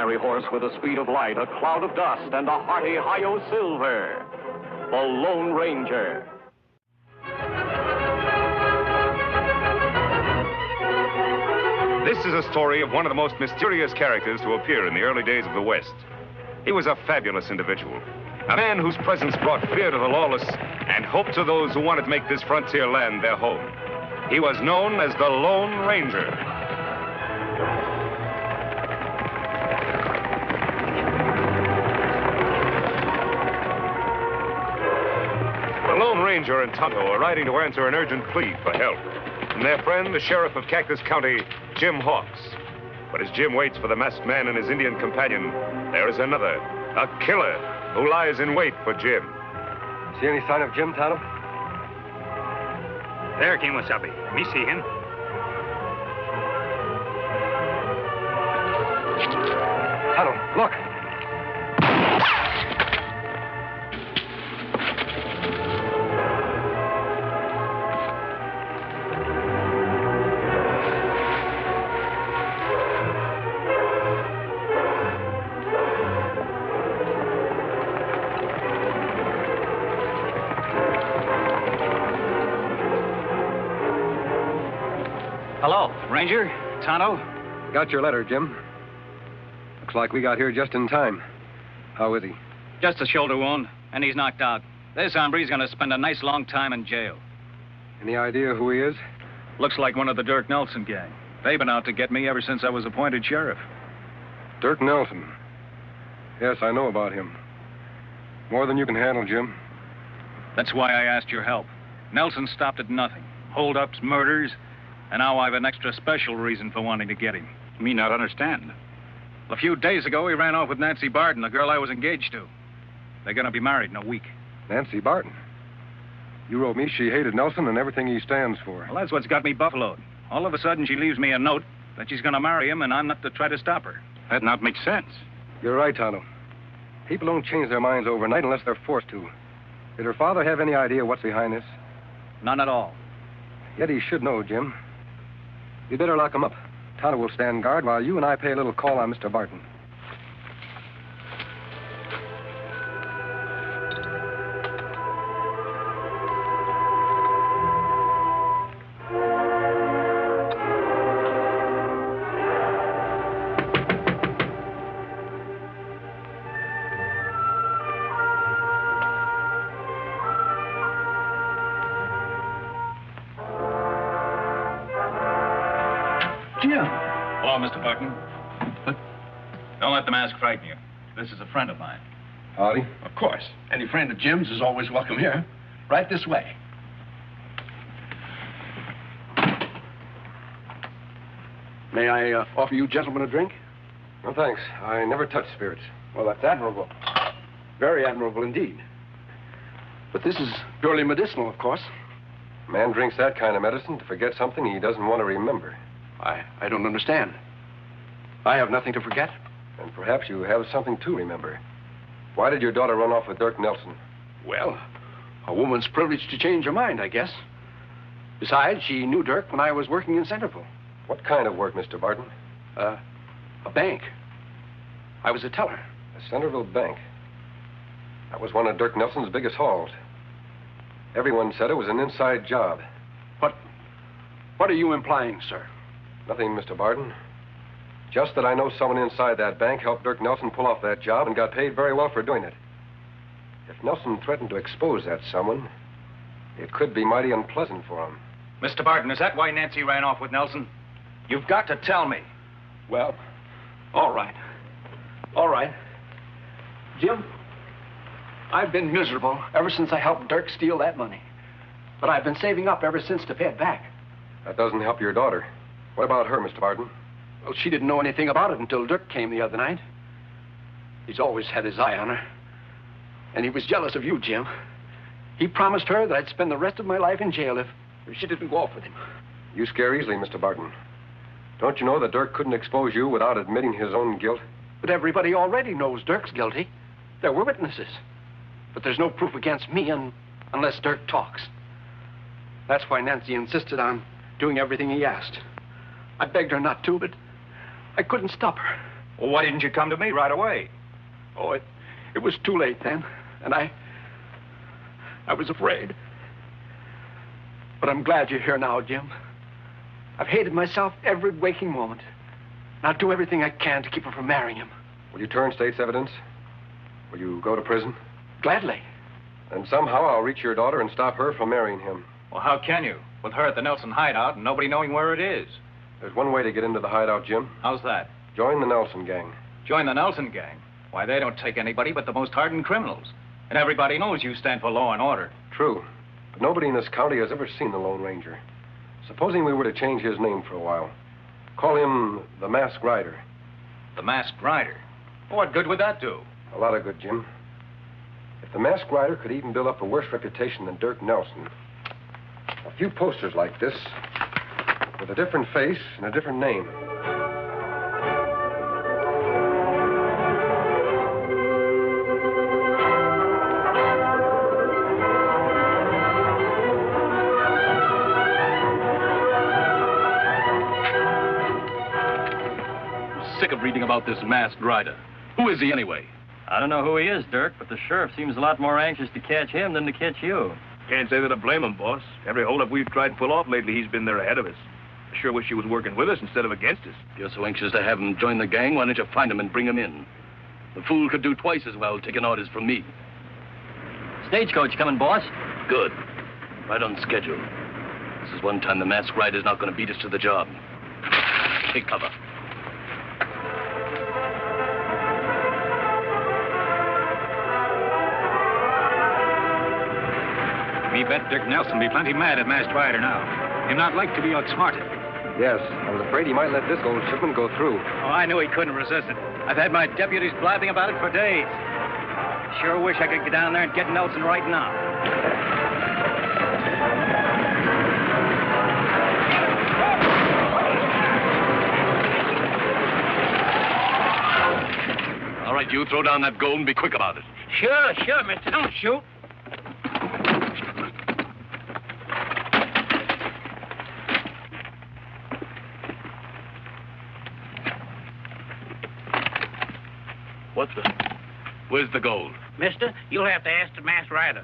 fiery horse with the speed of light, a cloud of dust, and a hearty Hi-Yo Silver, the Lone Ranger. This is a story of one of the most mysterious characters to appear in the early days of the West. He was a fabulous individual, a man whose presence brought fear to the lawless and hope to those who wanted to make this frontier land their home. He was known as the Lone Ranger. The Lone Ranger and Tonto are riding to answer an urgent plea for help from their friend, the sheriff of Cactus County, Jim Hawks. But as Jim waits for the masked man and his Indian companion, there is another, a killer, who lies in wait for Jim. See any sign of Jim, Tonto? There, Kemosabe. Me see him. Tonto, look. Hello, Ranger, Tonto. Got your letter, Jim. Looks like we got here just in time. How is he? Just a shoulder wound, and he's knocked out. This hombre's gonna spend a nice long time in jail. Any idea who he is? Looks like one of the Dirk Nelson gang. They've been out to get me ever since I was appointed sheriff. Dirk Nelson. Yes, I know about him. More than you can handle, Jim. That's why I asked your help. Nelson stopped at nothing. Hold-ups, murders, and now I've an extra special reason for wanting to get him. Me not understand. A few days ago, he ran off with Nancy Barton, the girl I was engaged to. They're gonna be married in a week. Nancy Barton. You wrote me she hated Nelson and everything he stands for. Well, that's what's got me buffaloed. All of a sudden, she leaves me a note that she's gonna marry him, and I'm not to try to stop her. That not makes sense. You're right, Tonto. People don't change their minds overnight unless they're forced to. Did her father have any idea what's behind this? None at all. Yet he should know, Jim. You better lock him up. Tonto will stand guard while you and I pay a little call on Mr. Barton. Hello, Mr. Barton. Don't let the mask frighten you. This is a friend of mine. Howdy. Of course. Any friend of Jim's is always welcome here. Right this way. May I offer you gentlemen a drink? No, thanks. I never touch spirits. Well, that's admirable. Very admirable indeed. But this is purely medicinal, of course. Man drinks that kind of medicine to forget something he doesn't want to remember. I don't understand. I have nothing to forget. And perhaps you have something to remember. Why did your daughter run off with Dirk Nelson? Well, a woman's privileged to change her mind, I guess. Besides, she knew Dirk when I was working in Centerville. What kind of work, Mr. Barton? A bank. I was a teller. A Centerville bank. That was one of Dirk Nelson's biggest hauls. Everyone said it was an inside job. What are you implying, sir? Nothing, Mr. Barton. Just that I know someone inside that bank helped Dirk Nelson pull off that job and got paid very well for doing it. If Nelson threatened to expose that someone, it could be mighty unpleasant for him. Mr. Barton, is that why Nancy ran off with Nelson? You've got to tell me. Well, all right. All right. Jim, I've been miserable ever since I helped Dirk steal that money. But I've been saving up ever since to pay it back. That doesn't help your daughter. What about her, Mr. Barton? Well, she didn't know anything about it until Dirk came the other night. He's always had his eye on her. And he was jealous of you, Jim. He promised her that I'd spend the rest of my life in jail if she didn't go off with him. You scare easily, Mr. Barton. Don't you know that Dirk couldn't expose you without admitting his own guilt? But everybody already knows Dirk's guilty. There were witnesses. But there's no proof against me unless Dirk talks. That's why Nancy insisted on doing everything he asked. I begged her not to, but I couldn't stop her. Well, why didn't you come to me right away? Oh, it was too late then. And I was afraid. But I'm glad you're here now, Jim. I've hated myself every waking moment. And I'll do everything I can to keep her from marrying him. Will you turn state's evidence? Will you go to prison? Gladly. And somehow I'll reach your daughter and stop her from marrying him. Well, how can you? With her at the Nelson hideout and nobody knowing where it is. There's one way to get into the hideout, Jim. How's that? Join the Nelson gang. Join the Nelson gang? Why, they don't take anybody but the most hardened criminals. And everybody knows you stand for law and order. True. But nobody in this county has ever seen the Lone Ranger. Supposing we were to change his name for a while. Call him the Masked Rider. The Masked Rider? What good would that do? A lot of good, Jim. If the Masked Rider could even build up a worse reputation than Dirk Nelson, a few posters like this, with a different face and a different name. I'm sick of reading about this Masked Rider. Who is he anyway? I don't know who he is, Dirk, but the sheriff seems a lot more anxious to catch him than to catch you. Can't say that I blame him, boss. Every holdup we've tried to pull off lately, he's been there ahead of us. I sure wish he was working with us instead of against us. If you're so anxious to have him join the gang, why don't you find him and bring him in? The fool could do twice as well taking orders from me. Stagecoach coming, boss. Good. Right on schedule. This is one time the Masked Rider's not going to beat us to the job. Take cover. Me bet Dirk Nelson be plenty mad at Masked Rider now. Him not like to be outsmarted. Yes, I was afraid he might let this gold shipment go through. Oh, I knew he couldn't resist it. I've had my deputies blabbing about it for days. Sure wish I could get down there and get Nelson right now. All right, you throw down that gold and be quick about it. Sure, mister. Don't shoot. What the? Where's the gold? Mister, you'll have to ask the Masked Rider.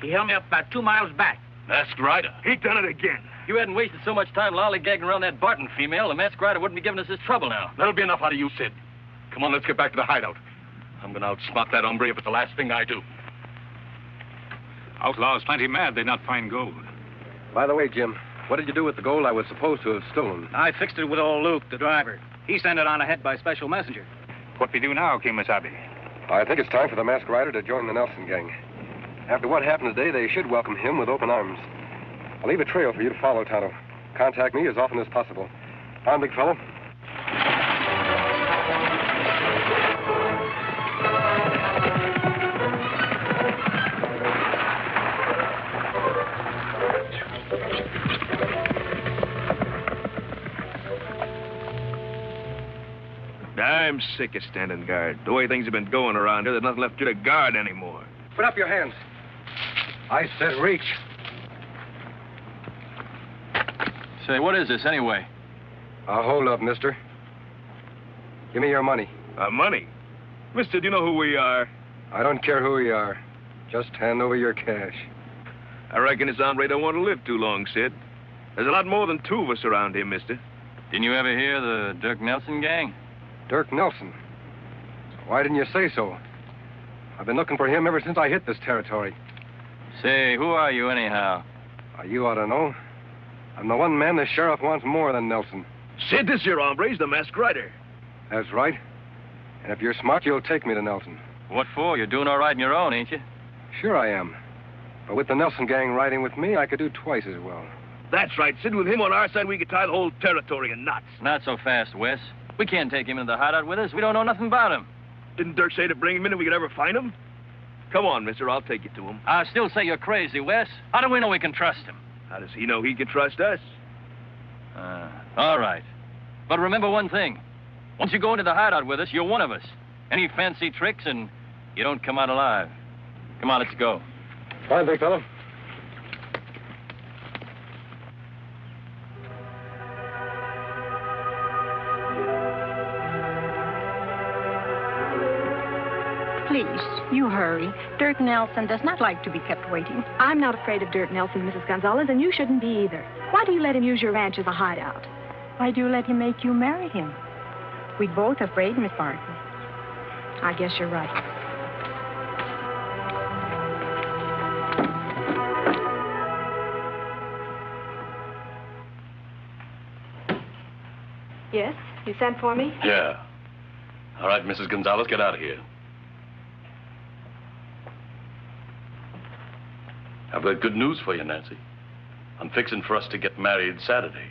He held me up about 2 miles back. Masked Rider? He done it again. If you hadn't wasted so much time lollygagging around that Barton female, the Masked Rider wouldn't be giving us this trouble now. That'll be enough out of you, Sid. Come on, let's get back to the hideout. I'm going to outsmart that hombre if it's the last thing I do. Outlaws plenty mad they not find gold. By the way, Jim, what did you do with the gold I was supposed to have stolen? I fixed it with old Luke, the driver. He sent it on ahead by special messenger. What we do now, Kimasabi? I think it's time for the Masked Rider to join the Nelson gang. After what happened today, they should welcome him with open arms. I'll leave a trail for you to follow, Tonto. Contact me as often as possible. On, big fellow. I'm sick of standing guard. The way things have been going around here, there's nothing left to guard anymore. Put up your hands. I said reach. Say, what is this anyway? Hold up, mister. Give me your money. Money? Mister, do you know who we are? I don't care who you are. Just hand over your cash. I reckon this hombre don't want to live too long, Sid. There's a lot more than 2 of us around here, mister. Didn't you ever hear the Dirk Nelson gang? Dirk Nelson. Why didn't you say so? I've been looking for him ever since I hit this territory. Say, who are you anyhow? You ought to know. I'm the one man the sheriff wants more than Nelson. Sid, this here hombre's the Masked Rider. That's right. And if you're smart, you'll take me to Nelson. What for? You're doing all right on your own, ain't you? Sure I am. But with the Nelson gang riding with me, I could do twice as well. That's right, Sid. With him on our side, we could tie the whole territory in knots. Not so fast, Wes. We can't take him into the hideout with us. We don't know nothing about him. Didn't Dirk say to bring him in if we could ever find him? Come on, mister. I'll take you to him. I still say you're crazy, Wes. How do we know we can trust him? How does he know he can trust us? All right. But remember one thing. Once you go into the hideout with us, you're one of us. Any fancy tricks and you don't come out alive. Come on, let's go. Fine, big fellow. no hurry. Dirk Nelson does not like to be kept waiting. I'm not afraid of Dirk Nelson, Mrs. Gonzalez, and you shouldn't be either. Why do you let him use your ranch as a hideout? Why do you let him make you marry him? We're both afraid, Miss Barton. I guess you're right. Yes? You sent for me? Yeah. All right, Mrs. Gonzalez, get out of here. I've got good news for you, Nancy. I'm fixing for us to get married Saturday,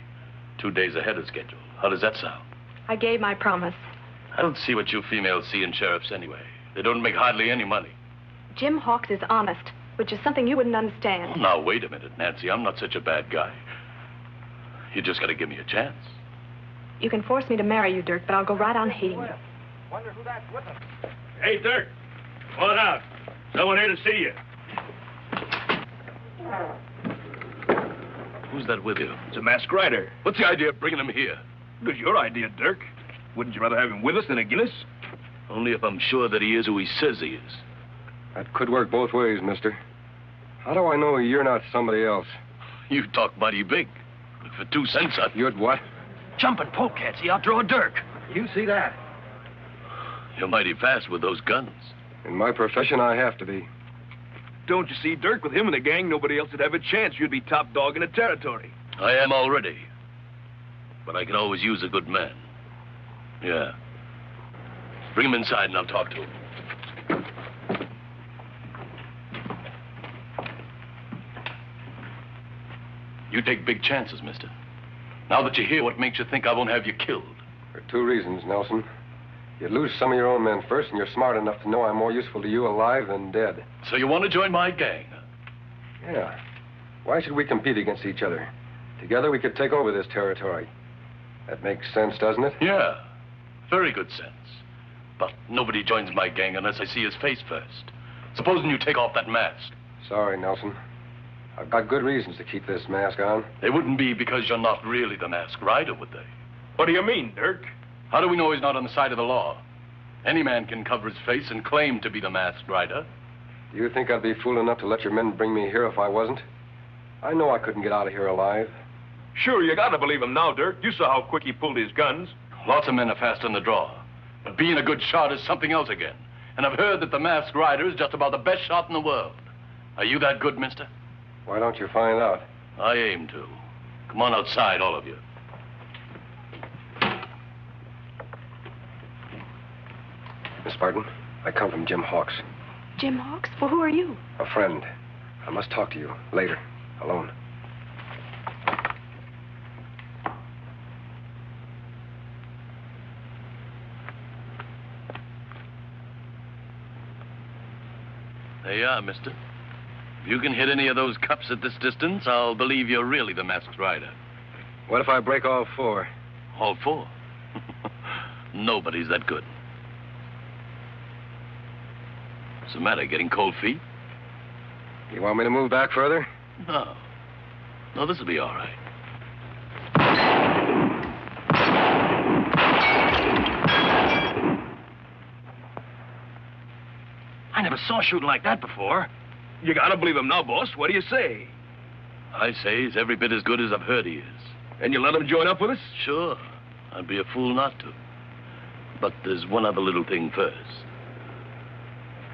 2 days ahead of schedule. How does that sound? I gave my promise. I don't see what you females see in sheriffs anyway. They don't make hardly any money. Jim Hawks is honest, which is something you wouldn't understand. Oh, now, wait a minute, Nancy. I'm not such a bad guy. You just got to give me a chance. You can force me to marry you, Dirk, but I'll go right on hating you. Wonder who that's with him. Hey, Dirk. Come on out. Someone here to see you. Who's that with you? It's a masked rider. What's the idea of bringing him here? It was your idea, Dirk. Wouldn't you rather have him with us than against us? Only if I'm sure that he is who he says he is. That could work both ways, mister. How do I know you're not somebody else? You talk mighty big. But for 2 cents, You'd what? Jumping polecats. He outdraw Dirk. You see that? You're mighty fast with those guns. In my profession, I have to be. Don't you see, Dirk, with him in the gang, nobody else would have a chance. You'd be top dog in the territory. I am already. But I can always use a good man. Yeah. Bring him inside and I'll talk to him. You take big chances, mister. Now that you're here, what makes you think I won't have you killed? For 2 reasons, Nelson. You'd lose some of your own men first, and you're smart enough to know I'm more useful to you alive than dead. So you want to join my gang? Huh? Yeah. Why should we compete against each other? Together we could take over this territory. That makes sense, doesn't it? Yeah. Very good sense. But nobody joins my gang unless I see his face first. Supposing you take off that mask. Sorry, Nelson. I've got good reasons to keep this mask on. They wouldn't be because you're not really the masked rider, would they? What do you mean, Dirk? How do we know he's not on the side of the law? Any man can cover his face and claim to be the masked rider. Do you think I'd be fool enough to let your men bring me here if I wasn't? I know I couldn't get out of here alive. Sure, you gotta believe him now, Dirk. You saw how quick he pulled his guns. Lots of men are fast on the draw. But being a good shot is something else again. And I've heard that the masked rider is just about the best shot in the world. Are you that good, mister? Why don't you find out? I aim to. Come on outside, all of you. Miss Barton, I come from Jim Hawks. Jim Hawks? Well, who are you? A friend. I must talk to you later, alone. There you are, mister. If you can hit any of those cups at this distance, I'll believe you're really the masked rider. What if I break all 4? All 4? Nobody's that good. What's the matter, getting cold feet? You want me to move back further? No. No, this'll be all right. I never saw shooting like that before. You gotta believe him now, boss. What do you say? I say he's every bit as good as I've heard he is. And you let him join up with us? Sure. I'd be a fool not to. But there's one other little thing first.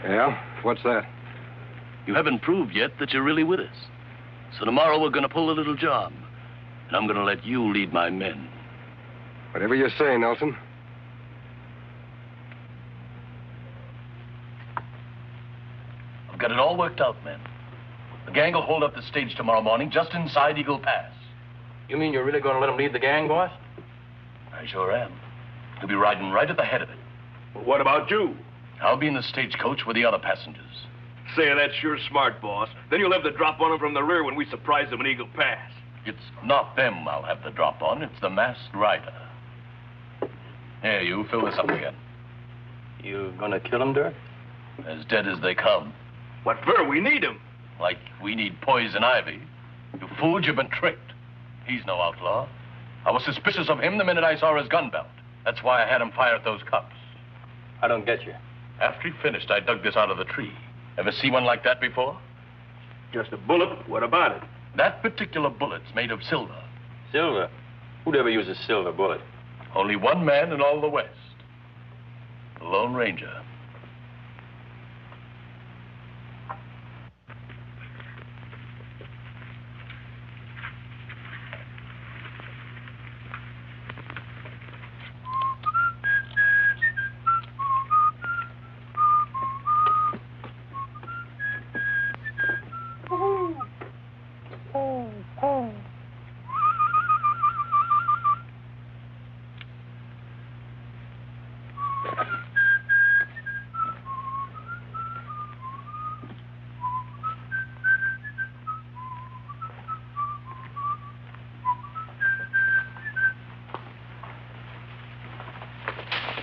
Yeah? What's that? You haven't proved yet that you're really with us. So tomorrow we're going to pull a little job. And I'm going to let you lead my men. Whatever you say, Nelson. I've got it all worked out, men. The gang will hold up the stage tomorrow morning just inside Eagle Pass. You mean you're really going to let him lead the gang, boss? I sure am. He'll be riding right at the head of it. Well, what about you? I'll be in the stagecoach with the other passengers. Say, that's sure smart, boss. Then you'll have the drop on him from the rear when we surprise them in Eagle Pass. It's not them I'll have the drop on. It's the masked rider. Here, you fill this up again. You gonna kill him, Dirk? As dead as they come. What for? We need him. Like we need poison ivy. You fooled, you've been tricked. He's no outlaw. I was suspicious of him the minute I saw his gun belt. That's why I had him fire at those cops. I don't get you. After he finished, I dug this out of the tree. Ever see one like that before? Just a bullet? What about it? That particular bullet's made of silver. Silver? Who'd ever use a silver bullet? Only one man in all the West. The Lone Ranger.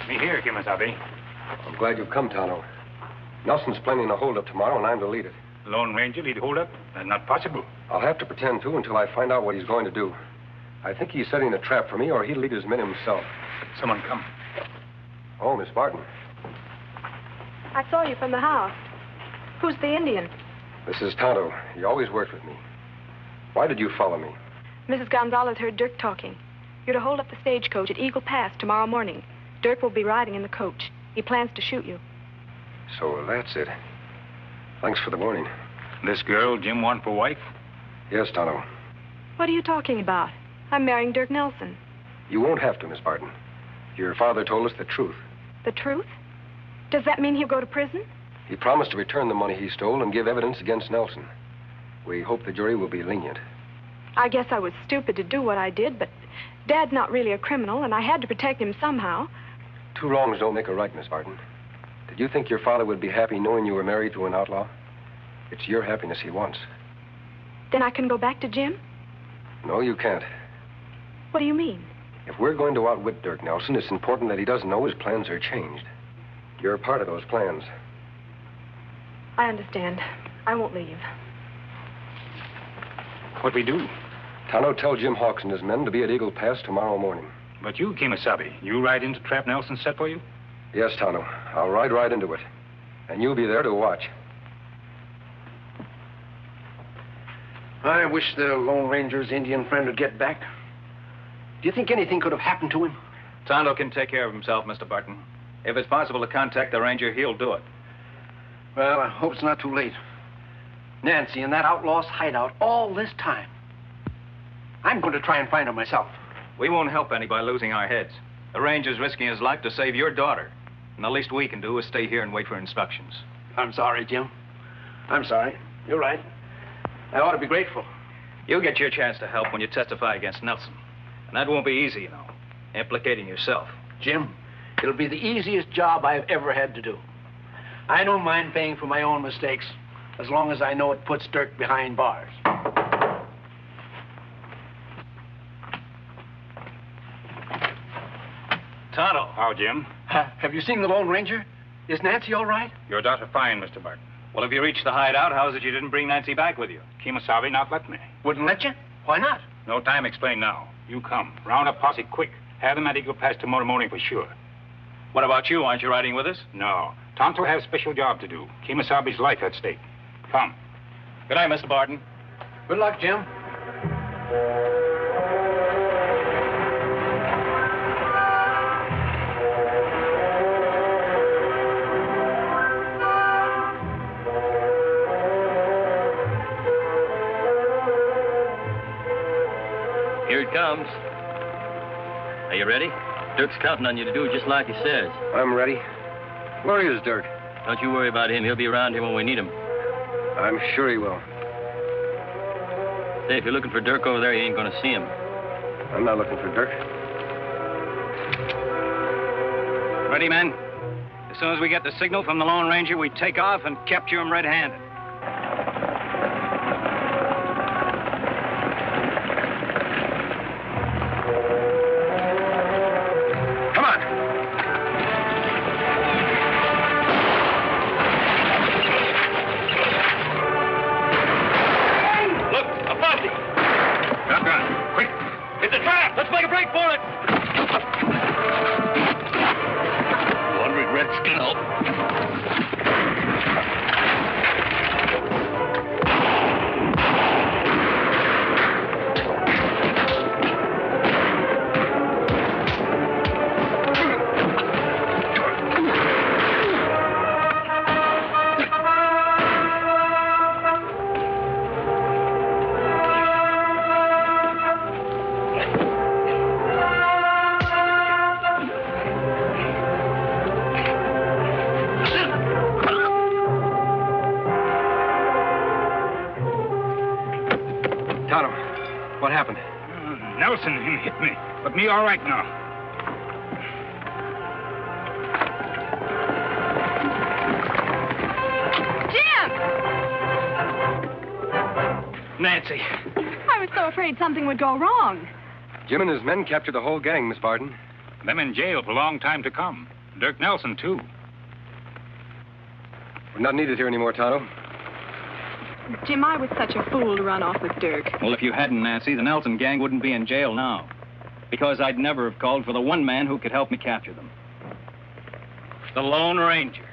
Me here, Kimasabi. I'm glad you've come, Tonto. Nelson's planning a holdup tomorrow, and I'm to lead it. Lone Ranger lead holdup? That's not possible. I'll have to pretend to until I find out what he's going to do. I think he's setting a trap for me, or he'll lead his men himself. Someone come. Oh, Miss Barton. I saw you from the house. Who's the Indian? This is Tonto. He always worked with me. Why did you follow me? Mrs. Gonzalez heard Dirk talking. You're to hold up the stagecoach at Eagle Pass tomorrow morning. Dirk will be riding in the coach. He plans to shoot you. So that's it. Thanks for the warning. This girl Jim want for wife? Yes, Tonto. What are you talking about? I'm marrying Dirk Nelson. You won't have to, Miss Barton. Your father told us the truth. The truth? Does that mean he'll go to prison? He promised to return the money he stole and give evidence against Nelson. We hope the jury will be lenient. I guess I was stupid to do what I did, but Dad's not really a criminal, and I had to protect him somehow. Two wrongs don't make a right, Miss Barton. Did you think your father would be happy knowing you were married to an outlaw? It's your happiness he wants. Then I can go back to Jim? No, you can't. What do you mean? If we're going to outwit Dirk Nelson, it's important that he doesn't know his plans are changed. You're a part of those plans. I understand. I won't leave. What we do? Tonto, tell Jim Hawks and his men to be at Eagle Pass tomorrow morning. But you, Kimasabi, you ride into trap Nelson set for you? Yes, Tonto. I'll ride right into it. And you'll be there to watch. I wish the Lone Ranger's Indian friend would get back. Do you think anything could have happened to him? Tonto can take care of himself, Mr. Barton. If it's possible to contact the ranger, he'll do it. Well, I hope it's not too late. Nancy in that outlaw's hideout all this time. I'm going to try and find her myself. We won't help any by losing our heads. The ranger's risking his life to save your daughter. And the least we can do is stay here and wait for instructions. I'm sorry, Jim. I'm sorry. You're right. I ought to be grateful. You'll get your chance to help when you testify against Nelson. And that won't be easy, you know, implicating yourself. Jim, it'll be the easiest job I've ever had to do. I don't mind paying for my own mistakes, as long as I know it puts Dirk behind bars. Tonto. How, Jim? Have you seen the Lone Ranger? Is Nancy all right? Your daughter fine, Mr. Barton. Well, if you reached the hideout, how's it you didn't bring Nancy back with you? Kimasabi not let me. Wouldn't let you? Why not? No time explain now. You come. Round up posse quick. Have them at Eagle Pass tomorrow morning for sure. What about you? Aren't you riding with us? No. Tonto has special job to do. Kimasabi's life at stake. Come. Good night, Mr. Barton. Good luck, Jim. Here it comes. Are you ready? Dirk's counting on you to do just like he says. I'm ready. Where is Dirk? Don't you worry about him. He'll be around here when we need him. I'm sure he will. Say, if you're looking for Dirk over there, you ain't going to see him. I'm not looking for Dirk. Ready, men? As soon as we get the signal from the Lone Ranger, we take off and capture him red-handed. Redskin, Tonto, what happened? Nelson, him hit me. But me all right now. Jim! Nancy. I was so afraid something would go wrong. Jim and his men captured the whole gang, Miss Barton. Them in jail for a long time to come. Dirk Nelson, too. We're not needed here anymore, Tonto. Jim, I was such a fool to run off with Dirk. Well, if you hadn't, Nancy, the Nelson gang wouldn't be in jail now. Because I'd never have called for the one man who could help me capture them. The Lone Ranger.